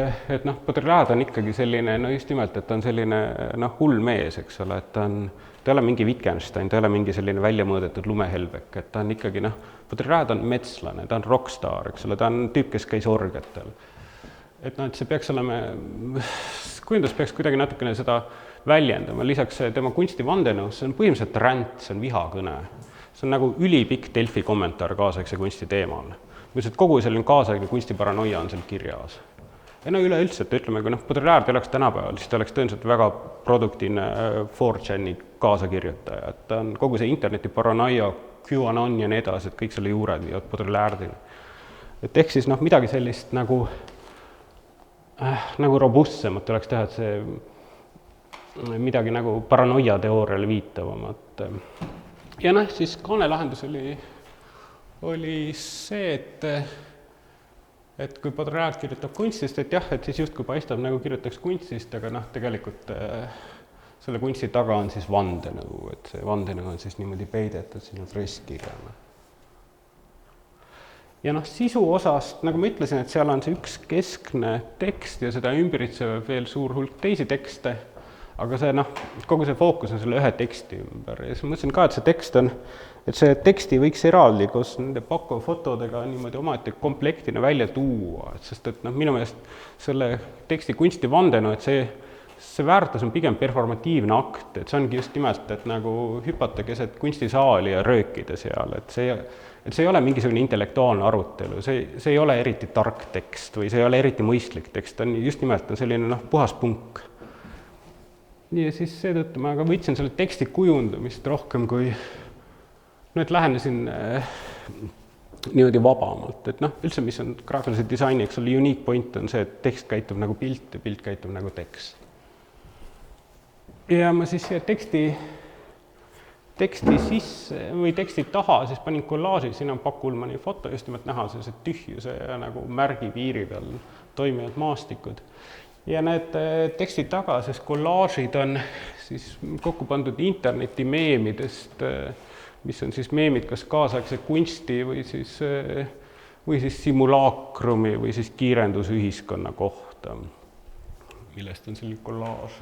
Speaker 1: Baudrillard on ikkagi selline, just nimelt, et ta on selline hull mees, eks ole, et ta ei ole mingi Wittgenstein, ta ei ole mingi selline väljamõõdetud lumehelbek, et ta on ikkagi, Baudrillard on metslane, ta on rockstar, eks ole, ta on tüüp, kes käis orgiatel. Et see peaks olema, kujundus peaks kuidagi natukene seda väljendama, lisaks tema kunstivandenõus, see on põhimõtteliselt ränd, see on vihakõne. See on nagu ülipikk Delfi kommentaar kaasaegse kunsti teemal. Mõtlesin, et kogu selline kaasaegne kunstiparanoia on seal kirjas. Ja üleüldse, et ütleme, kui Baudrillard ei oleks tänapäeval, siis ta oleks tõenäoliselt väga produktiivne 4chani kaasakirjutaja. Et ta on kogu see internetiparanoia, QAnon ja nii edasi, et kõik selle juured viivad Baudrillardile. Et ehk siis midagi sellist nagu robustsemat oleks teha, et see midagi nagu paranoia teooriale viitavamat. Ja siis kaanelahendus oli see, et kui Baudrillard kirjutab kunstist, et jah, et siis justkui paistab nagu kirjutaks kunstist, aga tegelikult selle kunsti taga on siis vandenõu, et see vandenõu on siis niimoodi peidetud sinu freskiga. Ja sisu osast, nagu ma ütlesin, et seal on see üks keskne tekst ja seda ümbritseb veel suur hulk teisi tekste, aga see, kogu see fookus on selle ühe teksti ümber. Ja siis mõtlesin ka, et see teksti võiks eraldi koos nende Paku fotodega niimoodi omaette komplektina välja tuua, sest et minu meelest selle teksti kunstivandenõu, et see väärtus on pigem performatiivne akt, et see ongi just nimelt, et nagu hüpata keset kunstisaali ja röökida seal, et see ei ole mingisugune intellektuaalne arutelu, see ei ole eriti tark tekst või see ei ole eriti mõistlik tekst, ta on just nimelt selline puhas punk. Ja siis seetõttu ma ka võtsin selle teksti kujundamist rohkem kui, et lähenesin niimoodi vabamalt, et üldse, mis on graafilise disaini, eks ole, unique point on see, et tekst käitub nagu pilt ja pilt käitub nagu tekst. Ja ma siis teksti sisse või teksti taha siis panin kollaaži, siin on Paku Ullmanni foto, just nimelt näha sellised tühjuse ja nagu märgi piiri peal toimivad maastikud. Ja need teksti taga, sest kollaažid on siis kokku pandud interneti meemidest, mis on siis meemid kas kaasaegse kunsti või siis simulaakrumi või siis kiirendusühiskonna kohta, millest on selline kollaaž.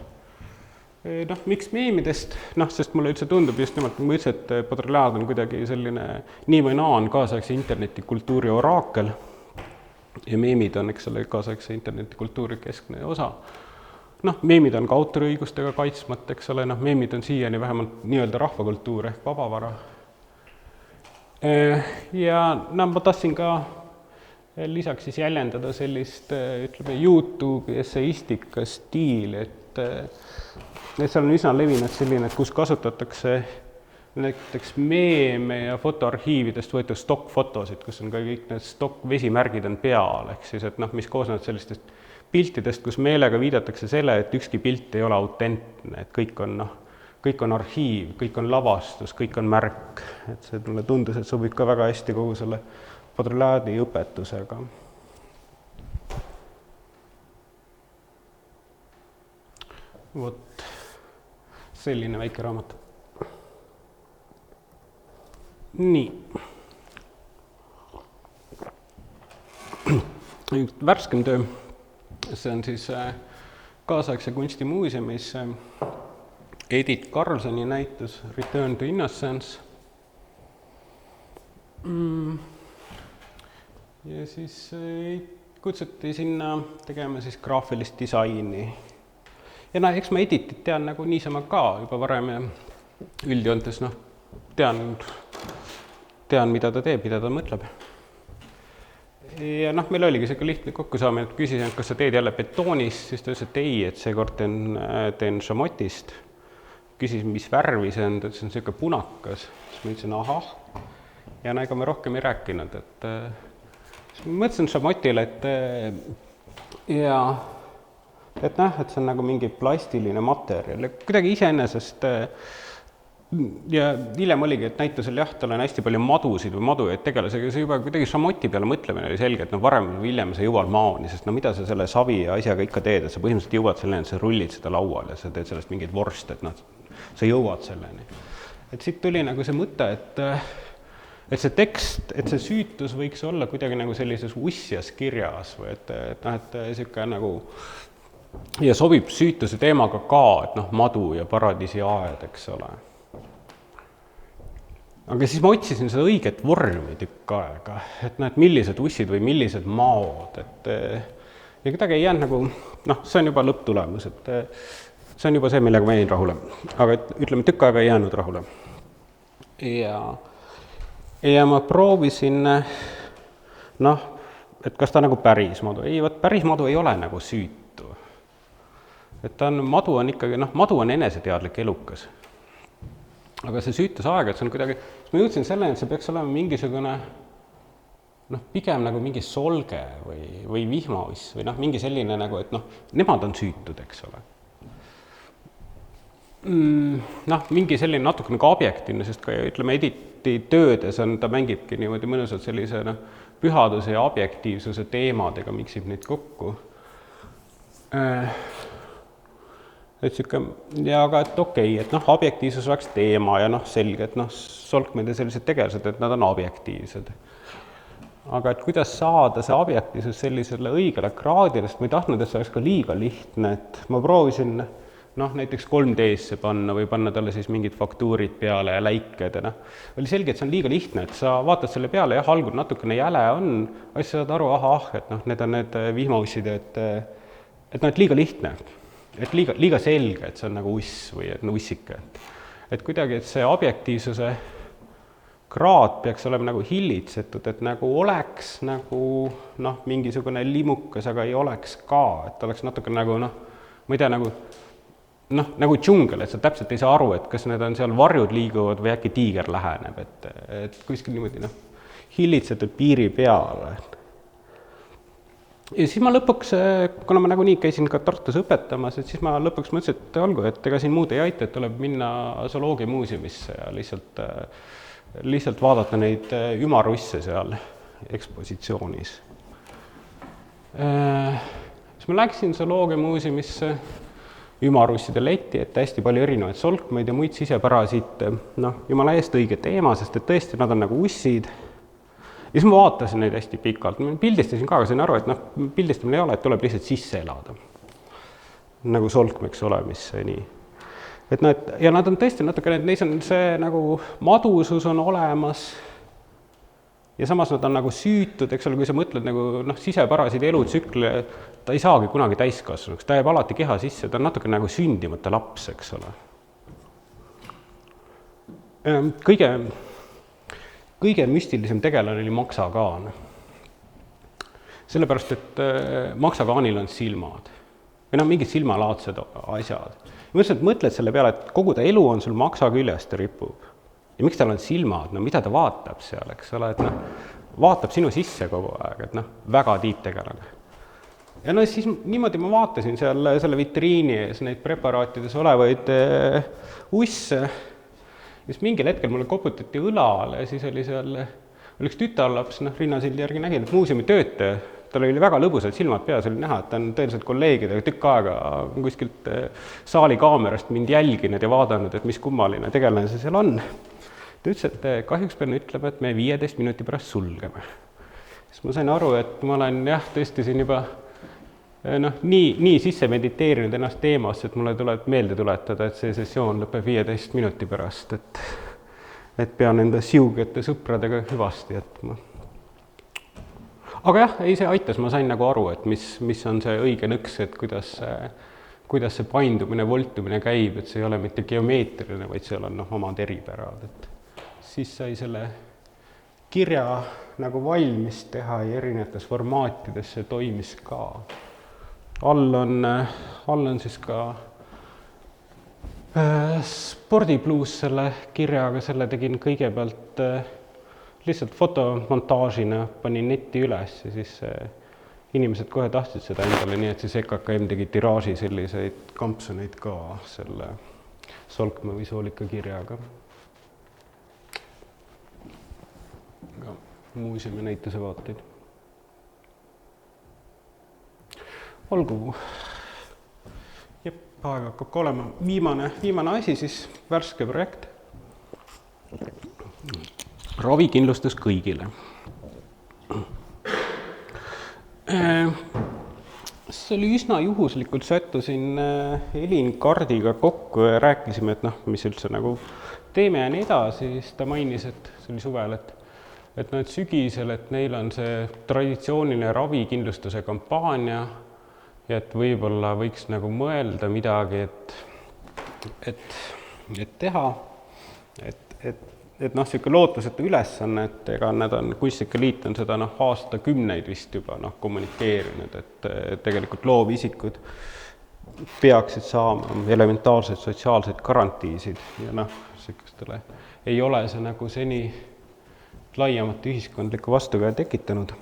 Speaker 1: Miks meemidest? Sest mulle üldse tundub just nimelt, ma ütlesin, et Baudrillard on kuidagi selline nii või naa on kaasaegse internetikultuuri oraakel ja meemid on, eks ole, kaasaegse internetikultuuri keskne osa. Meemid on ka autoriõigustega kaitsmata, eks ole, meemid on siiani vähemalt nii-öelda rahvakultuur ehk vabavara. Ja ma tahtsin ka lisaks siis jäljendada sellist, ütleme, YouTube'i esseistika stiili, et seal on üsna levinud selline, et kus kasutatakse näiteks meeme ja fotoarhiividest võetud stokkfotosid, kus on ka kõik need stokkvesimärgid on peal, ehk siis, et noh, mis koosnevad sellistest piltidest, kus meelega viidatakse selle, et ükski pilt ei ole autentne, et kõik on arhiiv, kõik on lavastus, kõik on märk, et see mulle tundus, et sobib ka väga hästi kogu selle Baudrillardi õpetusega. Vot selline väike raamat. Nii. Värskem töö, see on siis kaasaegse kunstimuuseumis Edith Carlsoni näitus Return to Innocence. Ja siis kutsuti sinna tegema siis graafilist disaini. Ja noh, eks ma Edithit tean nagu niisama ka juba varem ja üldjoontes tean, mida ta teeb, mida ta mõtleb. Ja noh, meil oligi see lihtne kokkusaamine, et küsisin, et kas sa teed jälle betoonist, siis ta ütles, et ei, et seekord teen šamotist. Küsisin, mis värvi see on, ta ütles, et see on selline punakas. Siis ma ütlesin, ahah, ja ega me rohkem ei rääkinud, et siis ma mõtlesin šamotile, et see on nagu mingi plastiline materjal ja kuidagi iseenesest ja hiljem oligi, et näitusel jah, tal on hästi palju madusid või madujaid tegelasega, see juba kuidagi šamoti peale mõtlemine oli selge, et varem või hiljem sa jõuad maani, sest mida sa selle savi ja asjaga ikka teed, et sa põhimõtteliselt jõuad selleni, et sa rullid seda laual ja sa teed sellest mingit vorst, et sa jõuad selleni. Et siit tuli nagu see mõte, et see tekst, et see süütus võiks olla kuidagi nagu sellises ussjas kirjas või et selline nagu ja sobib süütuse teemaga ka, et madu ja paradiisi aed, eks ole. Aga siis ma otsisin seda õiget vormi tükk aega, et millised ussid või millised maod, ja kuidagi ei jäänud nagu, see on juba lõpptulemus, et see on juba see, millega ma jäin rahule, aga ütleme, tükk aega ei jäänud rahule. Ja ma proovisin, et kas ta nagu päris madu, ei, päris madu ei ole nagu süütu. Et madu on ikkagi, madu on eneseteadlik elukas. Aga see süütusaeg, et see on kuidagi, siis ma jõudsin selleni, et see peaks olema mingisugune, pigem nagu mingi solge või vihmauss või mingi selline nagu, et nemad on süütud, eks ole. Mingi selline natuke nagu objektiivne, sest ka ütleme, Edithi töödes ta mängibki niimoodi mõnusalt sellise pühaduse ja objektiivsuse teemadega, miksib neid kokku. Et siuke, ja aga et okei, et objektiivsus oleks teema ja selge, et solkmed ja sellised tegelased, et nad on objektiivsed. Aga et kuidas saada see objektiivsus sellisele õigele kraadile, sest ma ei tahtnud, et see oleks ka liiga lihtne, et ma proovisin näiteks 3D-sse panna või panna talle siis mingid faktuurid peale ja läiked ja oli selge, et see on liiga lihtne, et sa vaatad selle peale, jah, algul natukene jäle on, aga siis saad aru, et need on need vihmaussid, et liiga lihtne. Et liiga selge, et see on nagu uss või ussike. Et kuidagi, et see objektiivsuse kraad peaks olema nagu hillitsetud, et nagu oleks nagu mingisugune limukas, aga ei oleks ka, et oleks natuke nagu ma ei tea, nagu džungel, et sa täpselt ei saa aru, et kas need on seal varjud liiguvad või äkki tiiger läheneb, et kuskil niimoodi hillitsetud piiri peale. Ja siis ma lõpuks, kuna ma nagunii käisin ka Tartus õpetamas, et siis ma lõpuks mõtlesin, et olgu, et ega siin muud ei aita, et tuleb minna zooloogiamuuseumisse ja lihtsalt vaadata neid ümarusse seal ekspositsioonis. Siis ma läksin zooloogiamuuseumisse ümarusside leti, et hästi palju erinevaid solkmeid ja muid siseparasiite, jumala eest õige teema, sest et tõesti nad on nagu ussid. Ja siis ma vaatasin neid hästi pikalt, pildistasin ka, aga sain aru, et pildistamine ei ole, et tuleb lihtsalt sisse elada. Nagu solkmeks olemisse, nii. Ja nad on tõesti natuke, neis on see nagu madusus on olemas ja samas nad on nagu süütud, eks ole, kui sa mõtled nagu siseparasiidi elutsükli, ta ei saagi kunagi täiskasvanuks, ta jääb alati keha sisse, ta on natuke nagu sündimata laps, eks ole. Kõige müstilisem tegelane oli maksakaan. Sellepärast, et maksakaanil on silmad. Või mingid silmalaadsed asjad. Ja mõtlesin, et mõtled selle peale, et kogu ta elu on sul maksa küljest ja ripub. ja miks tal on silmad, no mida ta vaatab seal, eks ole, et noh, vaatab sinu sisse kogu aeg, et noh, väga tiibtegelane. Ja no siis niimoodi ma vaatasin seal selle vitriini ees neid preparaatides olevaid usse, siis mingil hetkel mulle koputati õlale ja siis oli seal üks tütarlaps, noh, rinnasildi järgi nägin, et muuseumi töötaja, tal oli väga lõbusad silmad peas, oli näha, et ta on tõeliselt kolleegidega tükk aega kuskilt saali kaamerast mind jälginud ja vaadanud, et mis kummaline tegelane see seal on. Ta ütles, et kahjuks pean ütlema, et me 15 minuti pärast sulgeme. Siis ma sain aru, et ma olen tõesti siin juba nii sisse mediteerinud ennast teemasse, et mulle tuleb meelde tuletada, et see sessioon lõpeb 15 minuti pärast, et pean enda siugete sõpradega hüvasti jätma. Aga jah, see aitas, ma sain nagu aru, et mis on see õige nõks, et kuidas see paindumine, voltumine käib, et see ei ole mitte geomeetriline, vaid seal on omad eripärad. Et siis sai selle kirja nagu valmis teha ja erinevates formaatides see toimis ka. All on siis ka spordibluus selle kirjaga, selle tegin kõigepealt lihtsalt fotomontaažina, panin netti üles ja siis inimesed kohe tahtsid seda endale, nii et siis EKKM tegi tiraaži selliseid kampsuneid ka selle Solkma või Soolika kirjaga. Muuseumi näituse vaateid. Olgu, aeg hakkab ka olema viimane asi, siis värske projekt. Ravikindlustus kõigile. See oli üsna juhuslikult, sättusin Elin Kardiga kokku ja rääkisime, et mis üldse nagu teeme ja nii edasi, siis ta mainis, et see oli suvel, et sügisel, et neil on see traditsiooniline ravikindlustuse kampaania ja et võib-olla võiks nagu mõelda midagi, et teha, et siuke lootusetu ülesanne, et ega nad on, Kunstnike Liit on seda aastakümneid vist juba kommunikeerinud, et tegelikult loovisikud peaksid saama elementaarseid sotsiaalseid garantiisid ja sükestele ei ole see nagu seni laiemat ühiskondlikku vastukäe tekitanud.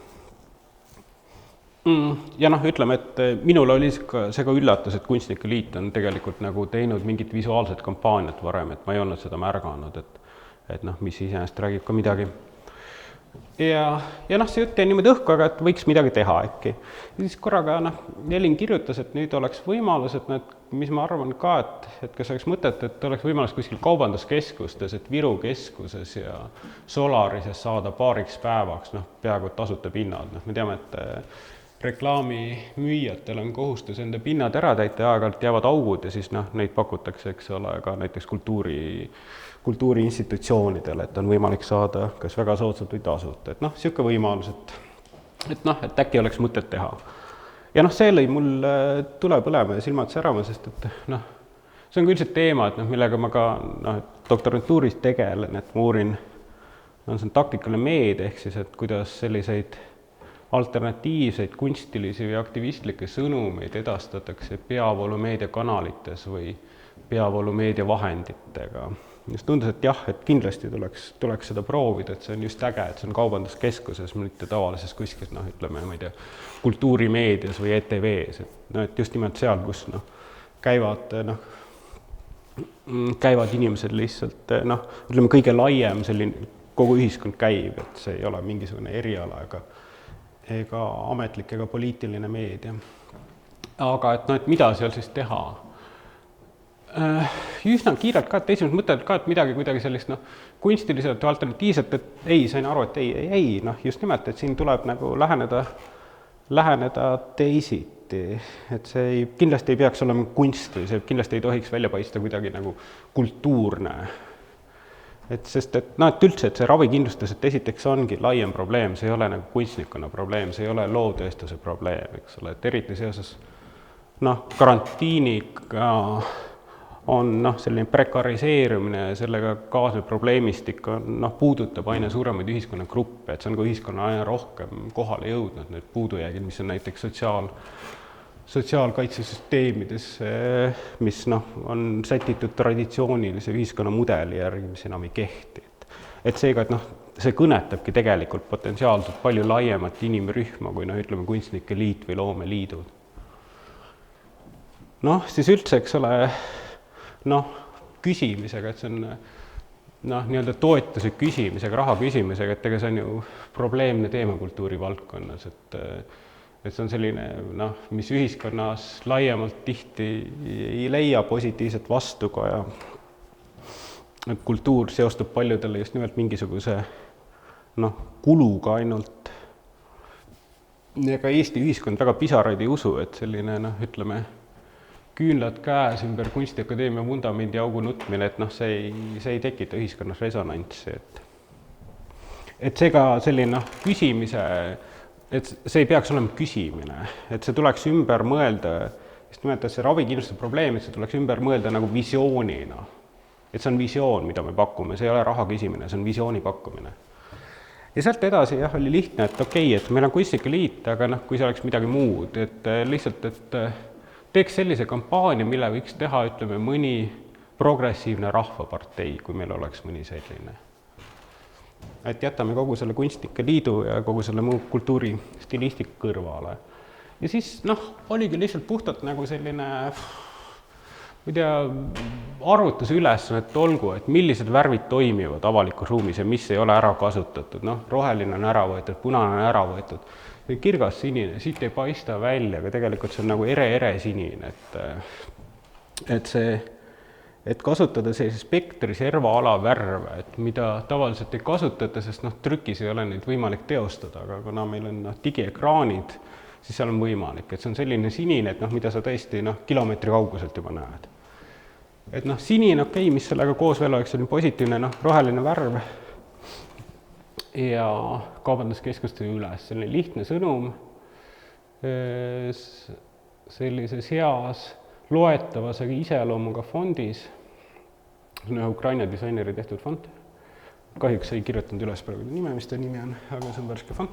Speaker 1: Ja ütleme, et minul oli see ka üllatus, et Kunstnike Liit on tegelikult nagu teinud mingit visuaalset kampaaniat varem, et ma ei olnud seda märganud, et mis iseenesest räägib ka midagi. Ja see jutt jäi niimoodi õhku, aga et võiks midagi teha äkki. Ja siis korraga Elin kirjutas, et nüüd oleks võimalus, et mis ma arvan ka, et kas oleks mõtet, et oleks võimalus kuskil kaubanduskeskustes, et Viru keskuses ja Solarises saada paariks päevaks peaaegu tasuta pinnad. Me teame, et reklaamimüüjatel on kohustus enda pinnad ära täita ja aeg-ajalt jäävad augud ja siis neid pakutakse, eks ole, ka näiteks kultuuriinstitutsioonidele, et on võimalik saada kas väga soodsalt või tasuta. Et siuke võimalus, et äkki oleks mõtet teha. Ja see lõi mul tule põlema ja silmad särama, sest et see on ka üldiselt teema, et millega ma ka doktorantuuris tegelen, et ma uurin, see on taktikaline meedia, ehk siis, et kuidas selliseid alternatiivseid kunstilisi või aktivistlikke sõnumeid edastatakse peavoolumeedia kanalites või peavoolumeedia vahenditega. Just tundus, et jah, et kindlasti tuleks seda proovida, et see on just äge, et see on kaubanduskeskuses, mitte tavalises kuskil, ütleme, ma ei tea, kultuurimeedias või ETV-s, et just nimelt seal, kus käivad inimesed lihtsalt, ütleme, kõige laiem selline kogu ühiskond käib, et see ei ole mingisugune eriala ega ametlik ega poliitiline meedia. Aga et mida seal siis teha? Üsna kiirelt ka, et esimesed mõtted ka, et midagi kuidagi sellist kunstiliselt või alternatiivselt, et ei, sain aru, et ei, just nimelt, et siin tuleb nagu läheneda teisiti, et see kindlasti ei peaks olema kunst või see kindlasti ei tohiks välja paista kuidagi nagu kultuurne. Sest et üldse, et see ravikindlustus, et esiteks ongi laiem probleem, see ei ole nagu kunstnikuna probleem, see ei ole loovtööstuse probleem, eks ole, et eriti seoses karantiiniga on selline prekariseerumine ja sellega kaasnev probleemistik puudutab aina suuremaid ühiskonnagruppe, et see on ka ühiskonna aina rohkem kohale jõudnud need puudujäägid, mis on näiteks sotsiaalkaitsesüsteemides, mis on sätitud traditsioonilise ühiskonnamudeli järgi, mis enam ei kehti. et seega, et noh, see kõnetabki tegelikult potentsiaalselt palju laiemat inimrühma kui noh, ütleme kunstnike liit või loomeliidud. Noh, siis üldse, eks ole, noh, küsimisega, et see on noh, nii-öelda toetuse küsimisega, raha küsimisega, et ega see on ju probleemne teema kultuuri valdkonnas, et see on selline, noh, mis ühiskonnas laiemalt tihti ei leia positiivset vastukoja. Kultuur seostub paljudele just nimelt mingisuguse noh, kuluga ainult. Ega Eesti ühiskond väga pisaraid ei usu, et selline, noh, ütleme, küünlad käes ümber Kunstiakadeemia vundamendi augu nutmine, et noh, see ei tekita ühiskonnas resonantsi, et seega selline noh, küsimise, et see ei peaks olema küsimine, et see tuleks ümber mõelda, just nimelt, et see ravikindlustuse probleem, et see tuleks ümber mõelda nagu visioonina, et see on visioon, mida me pakume, see ei ole raha küsimine, see on visiooni pakkumine. Ja sealt edasi jah, oli lihtne, et okei, et meil on kunstnike liit, aga noh, kui see oleks midagi muud, et lihtsalt, et teeks sellise kampaania, mille võiks teha, ütleme, mõni progressiivne rahvapartei, kui meil oleks mõni selline. Et jätame kogu selle kunstnike liidu ja kogu selle muu kultuuri stilistika kõrvale. Ja siis, noh, oligi lihtsalt puhtalt nagu selline, ma ei tea, arvutus üles, et olgu, et millised värvid toimivad avalikus ruumis ja mis ei ole ära kasutatud. Noh, roheline on ära võetud, punane on ära võetud. Kirgas sinine, siit ei paista välja, aga tegelikult see on nagu ere sinine, et kasutada sellise spektri servaala värve, et mida tavaliselt ei kasutata, sest noh, trükis ei ole neid võimalik teostada, aga kuna meil on noh, digiekraanid, siis seal on võimalik, et see on selline sinine, et noh, mida sa tõesti noh, kilomeetri kauguselt juba näed. Et noh, sinine okei, mis sellega koos veel oleks, on positiivne noh, roheline värv, ja kaubanduskeskuste üles, selline lihtne sõnum, sellises heas loetavas iseloomuga fondis, see on ühe Ukraina disaineri tehtud fond, kahjuks ei kirjutanud üles praegu nime, mis ta nimi on, aga see on värske fond,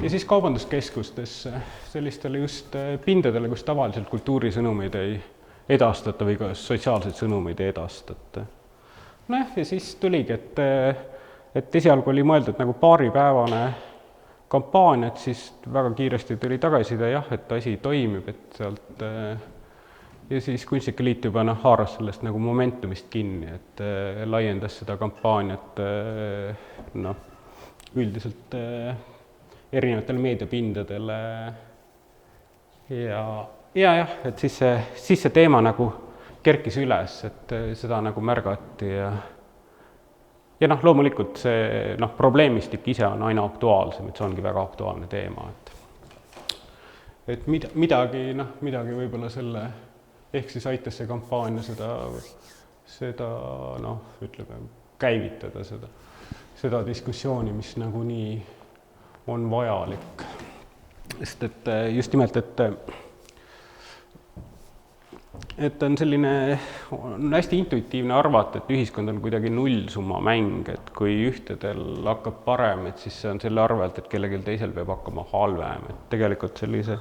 Speaker 1: ja siis kaubanduskeskustesse, sellistele just pindadele, kus tavaliselt kultuurisõnumeid ei edastata või ka sotsiaalseid sõnumeid ei edastata. Noh, ja siis tuligi, et esialgu oli mõeldud nagu paaripäevane kampaania, et siis väga kiiresti tuli tagasiside, jah, et asi toimib, et sealt ja siis Kunstnike Liit juba noh, haaras sellest nagu momentumist kinni, et laiendas seda kampaaniat noh, üldiselt erinevatele meediapindadele ja, et siis see teema nagu kerkis üles, et seda nagu märgati ja noh, loomulikult see noh, probleemistik ise on aina aktuaalsem, et see ongi väga aktuaalne teema, et midagi võib-olla selle, ehk siis aitas see kampaania seda noh, ütleme, käivitada seda diskussiooni, mis nagunii on vajalik. Sest et just nimelt, et on selline, on hästi intuitiivne arvata, et ühiskond on kuidagi nullsumma mäng, et kui ühtedel hakkab parem, et siis see on selle arvelt, et kellelgi teisel peab hakkama halvem, et tegelikult sellise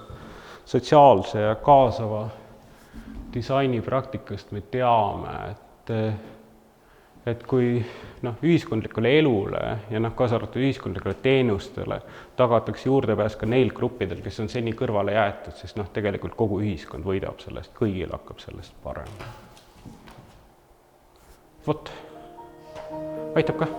Speaker 1: sotsiaalse ja kaasava disaini praktikast me teame, et kui noh, ühiskondlikule elule ja noh, kaasa arvatud ühiskondlikele teenustele tagatakse juurdepääs ka neil gruppidel, kes on seni kõrvale jäetud, siis noh, tegelikult kogu ühiskond võidab sellest, kõigil hakkab sellest parem. Vot, aitab ka.